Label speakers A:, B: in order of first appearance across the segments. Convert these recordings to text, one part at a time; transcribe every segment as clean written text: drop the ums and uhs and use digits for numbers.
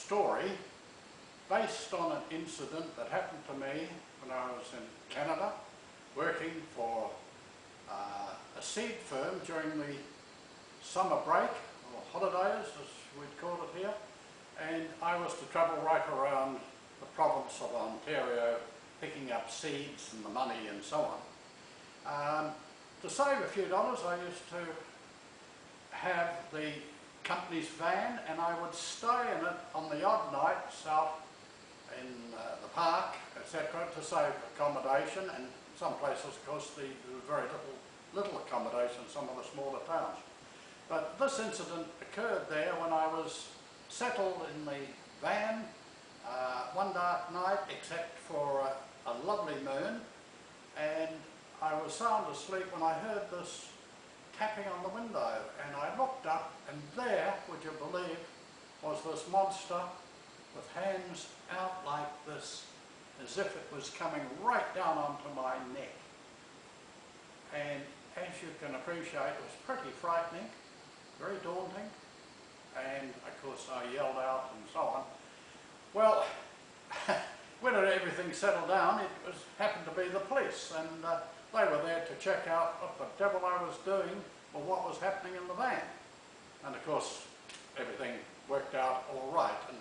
A: story based on an incident that happened to me when I was in Canada working for a seed firm during the summer break, or holidays as we'd call it here, and I was to travel right around the province of Ontario picking up seeds and the money and so on. To save a few dollars I used to have the company's van, and I would stay in it on the odd nights out in the park, etc., to save accommodation, and some places of course there was very little accommodation, some of the smaller towns. But this incident occurred there when I was settled in the van one dark night, except for a lovely moon, and I was sound asleep when I heard this tapping on the window, and I looked up, and there, would you believe, was this monster with hands out like this, as if it was coming right down onto my neck. And as you can appreciate, it was pretty frightening, very daunting, and of course I yelled out and so on. Well, when everything settled down, it happened to be the police, and they were there to check out what the devil I was doing or what was happening in the van. And of course everything worked out all right, and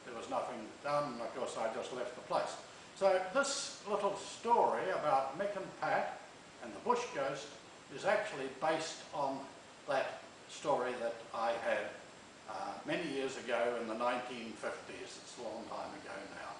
A: there was nothing done, and of course I just left the place. So this little story about Mick and Pat and the bush ghost is actually based on that story that I had many years ago in the 1950s. It's a long time ago now.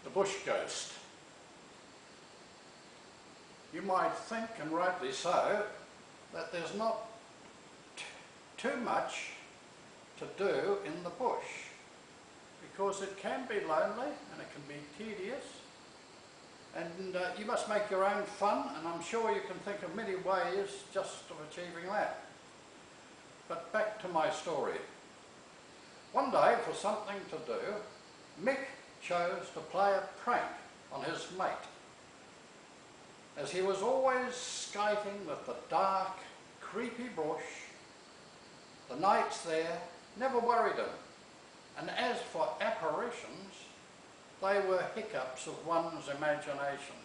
A: The bush ghost. You might think, and rightly so, that there's not too much to do in the bush, because it can be lonely and it can be tedious, and you must make your own fun, and I'm sure you can think of many ways just of achieving that. But back to my story. One day, for something to do, Mick chose to play a prank on his mate, as he was always skating with the dark, creepy bush. The nights there never worried him, and as for apparitions, they were hiccups of one's imagination.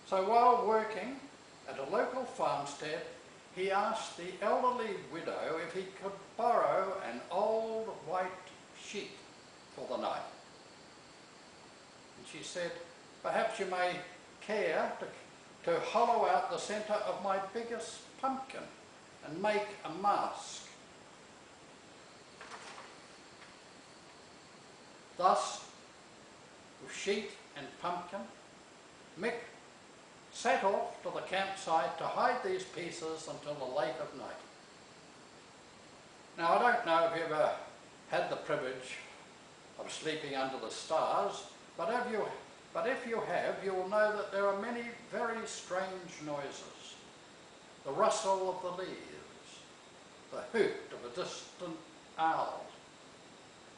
A: So while working at a local farmstead, he asked the elderly widow if he could borrow an old white sheet for the night. And she said, "Perhaps you may care to hollow out the centre of my biggest pumpkin and make a mask." Thus, with sheet and pumpkin, Mick set off to the campsite to hide these pieces until the late of night. Now, I don't know if you ever had the privilege of sleeping under the stars, but if you have, you will know that there are many very strange noises. The rustle of the leaves, the hoot of a distant owl,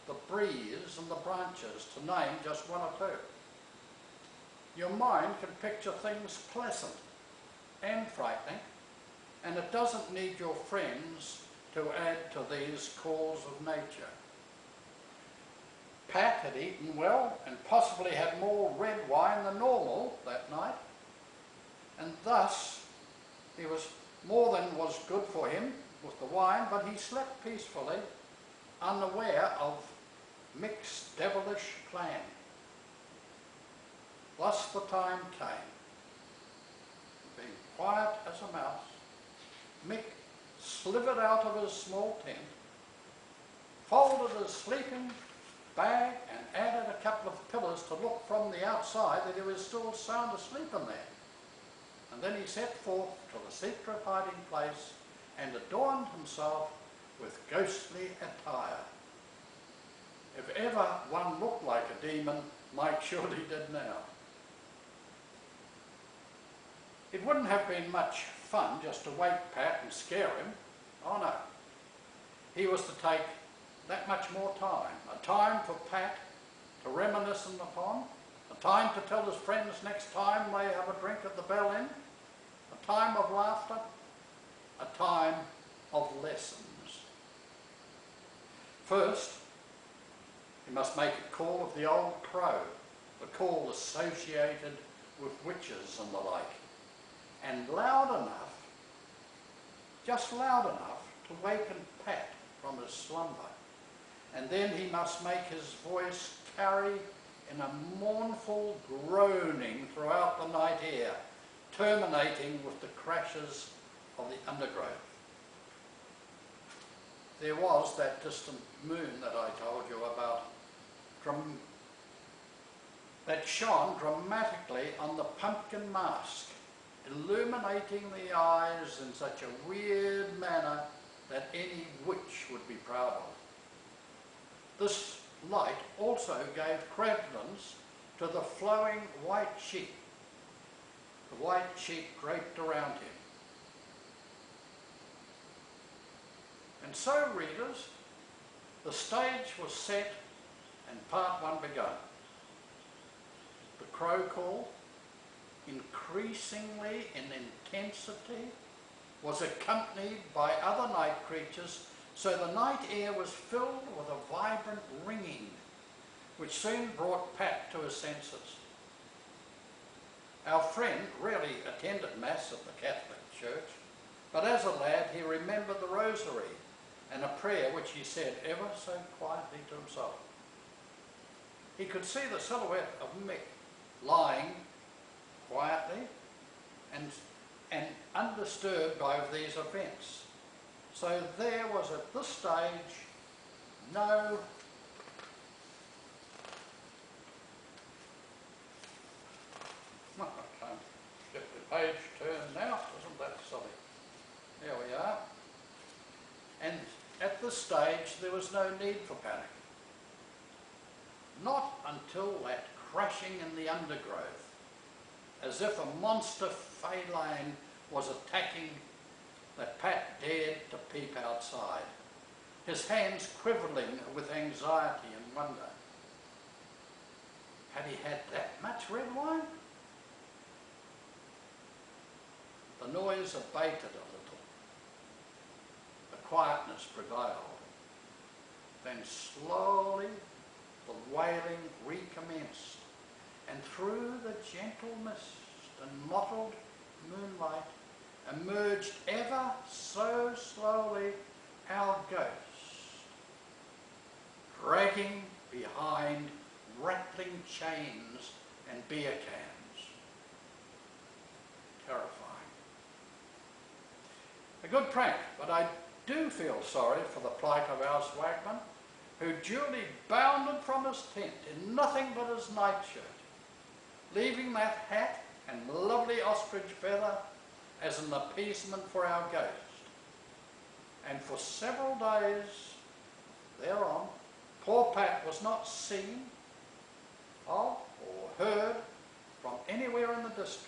A: the breeze and the branches, to name just one or two. Your mind can picture things pleasant and frightening, and it doesn't need your friends to add to these calls of nature. Pat had eaten well and possibly had more red wine than normal that night, and thus he was more than was good for him with the wine, but he slept peacefully, unaware of Mick's devilish plan. Thus the time came. Being quiet as a mouse, Mick slithered out of his small tent, folded his sleeping bag and added a couple of pillars to look from the outside that he was still sound asleep in there. And then he set forth to the secret hiding place and adorned himself with ghostly attire. If ever one looked like a demon, Mike surely did now. It wouldn't have been much fun just to wake Pat and scare him. Oh no. He was to take that much more time. A time for Pat to reminisce upon, a time to tell his friends next time they have a drink at the Bell Inn, a time of laughter, a time of lessons. First, he must make a call of the old crow, the call associated with witches and the like, and loud enough, just loud enough to waken Pat from his slumber. And then he must make his voice carry in a mournful groaning throughout the night air, terminating with the crashes of the undergrowth. There was that distant moon that I told you about, that shone dramatically on the pumpkin mask, illuminating the eyes in such a weird manner that any witch would be proud of. This light also gave credence to the flowing white sheet, the white sheet draped around him. And so, readers, the stage was set and part one begun. The crow call, increasingly in intensity, was accompanied by other night creatures, so the night air was filled with a vibrant ringing, which soon brought Pat to his senses. Our friend rarely attended Mass at the Catholic Church, but as a lad he remembered the Rosary and a prayer which he said ever so quietly to himself. He could see the silhouette of Mick lying quietly and undisturbed by these events. So there was at this stage no I can't get the page turned now, isn't that silly? There we are. And at this stage there was no need for panic. Not until that crashing in the undergrowth, as if a monster feline was attacking, that Pat dared to peep outside, his hands quivering with anxiety and wonder. Had he had that much red wine? The noise abated a little. The quietness prevailed. Then slowly the wailing recommenced, and through the gentle mist and mottled moonlight emerged ever so slowly our ghost, dragging behind rattling chains and beer cans. Terrifying. A good prank, but I do feel sorry for the plight of our swagman, who duly bounded from his tent in nothing but his nightshirt, leaving that hat and lovely ostrich feather as an appeasement for our ghost. And for several days thereon, poor Pat was not seen of or heard from anywhere in the district.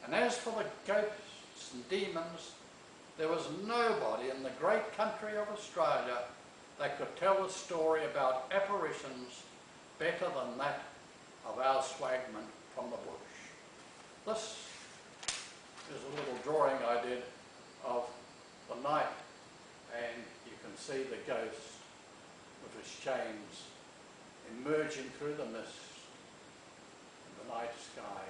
A: And as for the ghosts and demons, there was nobody in the great country of Australia that could tell a story about apparitions better than that of our swagman from the bush. This is a little drawing I did of the night, and you can see the ghost with his chains emerging through the mist in the night sky.